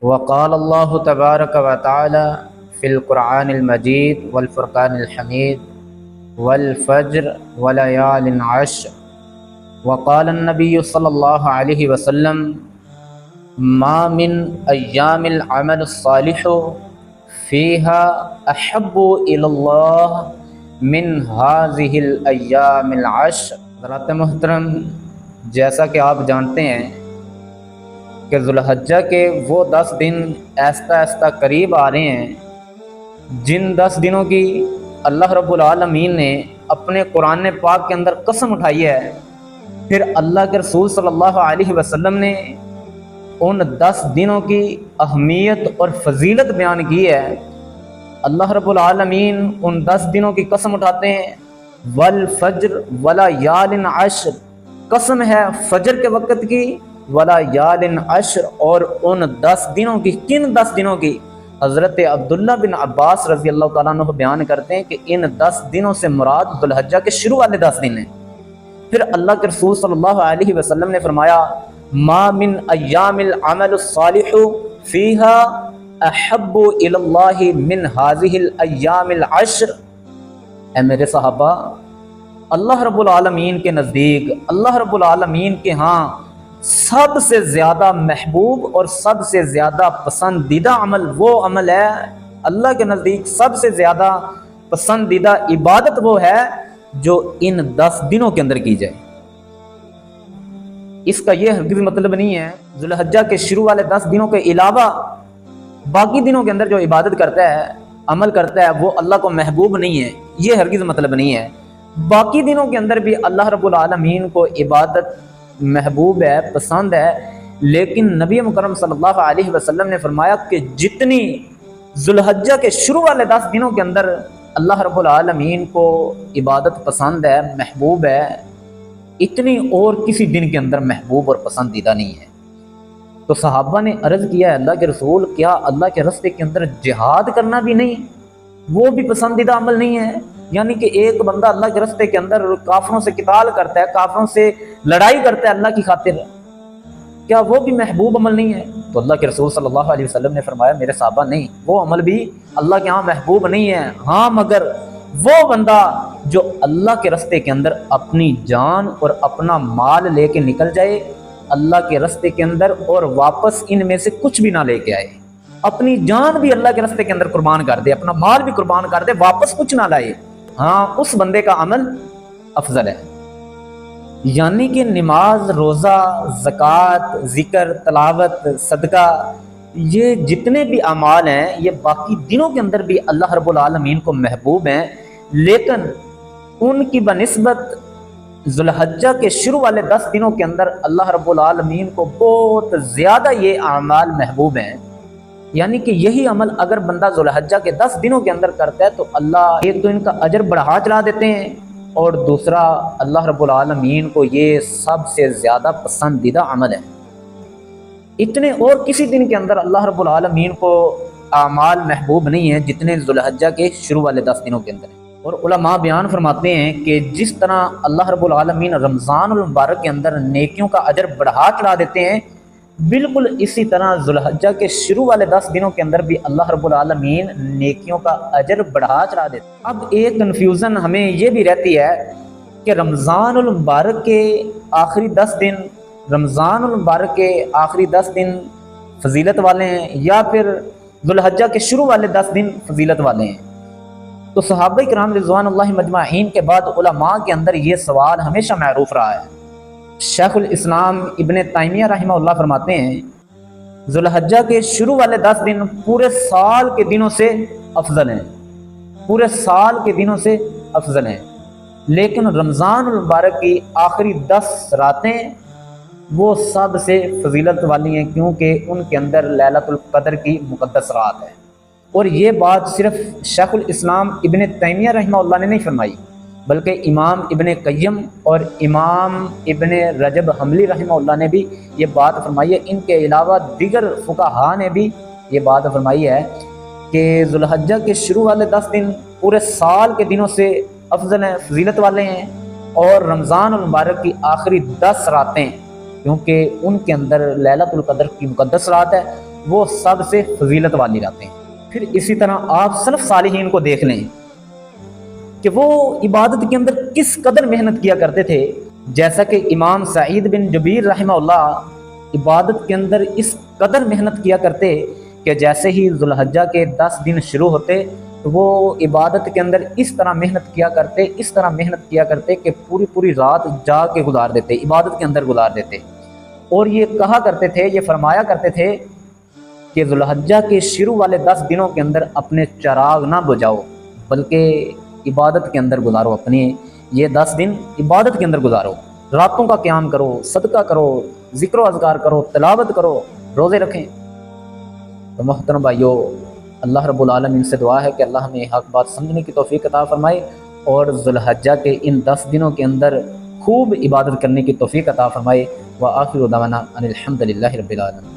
وقال اللہ تبارک و تعالی فی القرآن المجید والفرقان الحمید والفجر ولیال عشر وقال النبی صلی اللہ علیہ وسلم ما من ایام العمل الصالح فیہا احب الی اللہ من هذه الایام العشر۔ حضرات محترم، جیسا کہ آپ جانتے ہیں کہ ذوالحجہ کے وہ 10 دن آہستہ آہستہ قریب آ رہے ہیں جن 10 دنوں کی اللہ رب العالمین نے اپنے قرآن پاک کے اندر قسم اٹھائی ہے۔ پھر اللہ کے رسول صلی اللہ علیہ وسلم نے ان 10 دنوں کی اہمیت اور فضیلت بیان کی ہے۔ اللہ رب العالمین ان 10 دنوں کی قسم اٹھاتے ہیں، والفجر ولیال عشر، قسم ہے فجر کے وقت کی، ولیال عشر، اور ان 10 دنوں کی۔ کن 10 دنوں کی؟ حضرت عبداللہ بن عباس رضی اللہ تعالیٰ عنہ بیان کرتے ہیں کہ ان 10 دنوں سے مراد ذوالحجہ کے شروع والے 10 دن ہیں۔ پھر اللہ کے رسول صلی اللہ علیہ وسلم نے فرمایا ما من ایام العمل الصالح فیہا احب الی اللہ من هذه الایام العشر۔ اے میرے صحابہ، اللہ رب العالمین کے نزدیک، اللہ رب العالمین کے ہاں سب سے زیادہ محبوب اور سب سے زیادہ پسندیدہ عمل وہ عمل ہے، اللہ کے نزدیک سب سے زیادہ پسندیدہ عبادت وہ ہے جو ان 10 دنوں کے اندر کی جائے۔ اس کا یہ ہرگز مطلب نہیں ہے ذوالحجہ کے شروع والے 10 دنوں کے علاوہ باقی دنوں کے اندر جو عبادت کرتا ہے، عمل کرتا ہے، وہ اللہ کو محبوب نہیں ہے، یہ ہرگز مطلب نہیں ہے۔ باقی دنوں کے اندر بھی اللہ رب العالمین کو عبادت محبوب ہے، پسند ہے، لیکن نبی مکرم صلی اللہ علیہ وسلم نے فرمایا کہ جتنی ذوالحجہ کے شروع والے 10 دنوں کے اندر اللہ رب العالمین کو عبادت پسند ہے، محبوب ہے، اتنی اور کسی دن کے اندر محبوب اور پسندیدہ نہیں ہے۔ تو صحابہ نے عرض کیا ہے اللہ کے رسول، کیا اللہ کے راستے کے اندر جہاد کرنا بھی نہیں، وہ بھی پسندیدہ عمل نہیں ہے؟ یعنی کہ ایک بندہ اللہ کے راستے کے اندر کافروں سے قتال کرتا ہے، کافروں سے لڑائی کرتا ہے اللہ کی خاطر، کیا وہ بھی محبوب عمل نہیں ہے؟ تو اللہ کے رسول صلی اللہ علیہ وسلم نے فرمایا میرے صحابہ، نہیں، وہ عمل بھی اللہ کے ہاں محبوب نہیں ہے۔ ہاں، مگر وہ بندہ جو اللہ کے راستے کے اندر اپنی جان اور اپنا مال لے کے نکل جائے اللہ کے راستے کے اندر اور واپس ان میں سے کچھ بھی نہ لے کے آئے، اپنی جان بھی اللہ کے راستے کے اندر قربان کر دے، اپنا مال بھی قربان کر دے، واپس کچھ نہ لائے، ہاں، اس بندے کا عمل افضل ہے۔ یعنی کہ نماز، روزہ، زکوٰۃ، ذکر، تلاوت، صدقہ، یہ جتنے بھی اعمال ہیں یہ باقی دنوں کے اندر بھی اللہ رب العالمین کو محبوب ہیں، لیکن ان کی بنسبت ذوالحجہ کے شروع والے 10 دنوں کے اندر اللہ رب العالمین کو بہت زیادہ یہ اعمال محبوب ہیں۔ یعنی کہ یہی عمل اگر بندہ ذوالحجہ کے 10 دنوں کے اندر کرتا ہے تو اللہ ایک تو ان کا اجر بڑھا چلا دیتے ہیں، اور دوسرا اللہ رب العالمین کو یہ سب سے زیادہ پسندیدہ عمل ہے۔ اتنے اور کسی دن کے اندر اللہ رب العالمین کو اعمال محبوب نہیں ہیں جتنے ذوالحجہ کے شروع والے 10 دنوں کے اندر ہیں۔ اور علماء بیان فرماتے ہیں کہ جس طرح اللہ رب العالمین رمضان المبارک کے اندر نیکیوں کا اجر بڑھا چلا دیتے ہیں، بالکل اسی طرح ذوالحجہ کے شروع والے 10 دنوں کے اندر بھی اللہ رب العالمین نیکیوں کا اجر بڑھا چلا دیتے ہیں۔ اب ایک کنفیوژن ہمیں یہ بھی رہتی ہے کہ رمضان المبارک کے آخری 10 دن، رمضان المبارک کے آخری 10 دن فضیلت والے ہیں یا پھر ذوالحجہ کے شروع والے 10 دن فضیلت والے ہیں؟ تو صحابہ کرام رضوان اللہ مجمعین کے بعد علماء کے اندر یہ سوال ہمیشہ معروف رہا ہے۔ شیخ الاسلام ابن تیمیہ رحمہ اللہ فرماتے ہیں ذوالحجہ کے شروع والے 10 دن پورے سال کے دنوں سے افضل ہیں، پورے سال کے دنوں سے افضل ہیں، لیکن رمضان المبارک کی آخری 10 راتیں وہ سب سے فضیلت والی ہیں، کیونکہ ان کے اندر لیلۃ القدر کی مقدس رات ہے۔ اور یہ بات صرف شیخ الاسلام ابن تیمیہ رحمہ اللہ نے نہیں فرمائی، بلکہ امام ابن قیم اور امام ابن رجب حنبلی رحمہ اللہ نے بھی یہ بات فرمائی ہے۔ ان کے علاوہ دیگر فقہاء نے بھی یہ بات فرمائی ہے کہ ذوالحجہ کے شروع والے 10 دن پورے سال کے دنوں سے افضل ہیں، فضیلت والے ہیں، اور رمضان المبارک کی آخری 10 راتیں، کیونکہ ان کے اندر لیلۃ القدر کی مقدس رات ہے، وہ سب سے فضیلت والی راتیں ہیں۔ پھر اسی طرح آپ سلف صالحین کو دیکھ لیں کہ وہ عبادت کے اندر کس قدر محنت کیا کرتے تھے، جیسا کہ امام سعید بن جبیر رحمہ اللہ عبادت کے اندر اس قدر محنت کیا کرتے کہ جیسے ہی ذو الحجہ کے 10 دن شروع ہوتے تو وہ عبادت کے اندر اس طرح محنت کیا کرتے کہ پوری رات جا کے گزار دیتے، عبادت کے اندر گزار دیتے۔ اور یہ کہا کرتے تھے، یہ فرمایا کرتے تھے کہ ذو الحجہ کے شروع والے 10 دنوں کے اندر اپنے چراغ نہ بجھاؤ بلکہ عبادت کے اندر گزارو، اپنے یہ 10 دن عبادت کے اندر گزارو، راتوں کا قیام کرو، صدقہ کرو، ذکر و اذکار کرو، تلاوت کرو، روزے رکھیں۔ تو محترم بھائیو، اللہ رب العالمین سے دعا ہے کہ اللہ ہمیں حق بات سمجھنے کی توفیق عطا فرمائے اور ذو الحجہ کے ان 10 دنوں کے اندر خوب عبادت کرنے کی توفیق عطا فرمائے۔ وآخر دعوانا ان الحمد للہ رب العالمین۔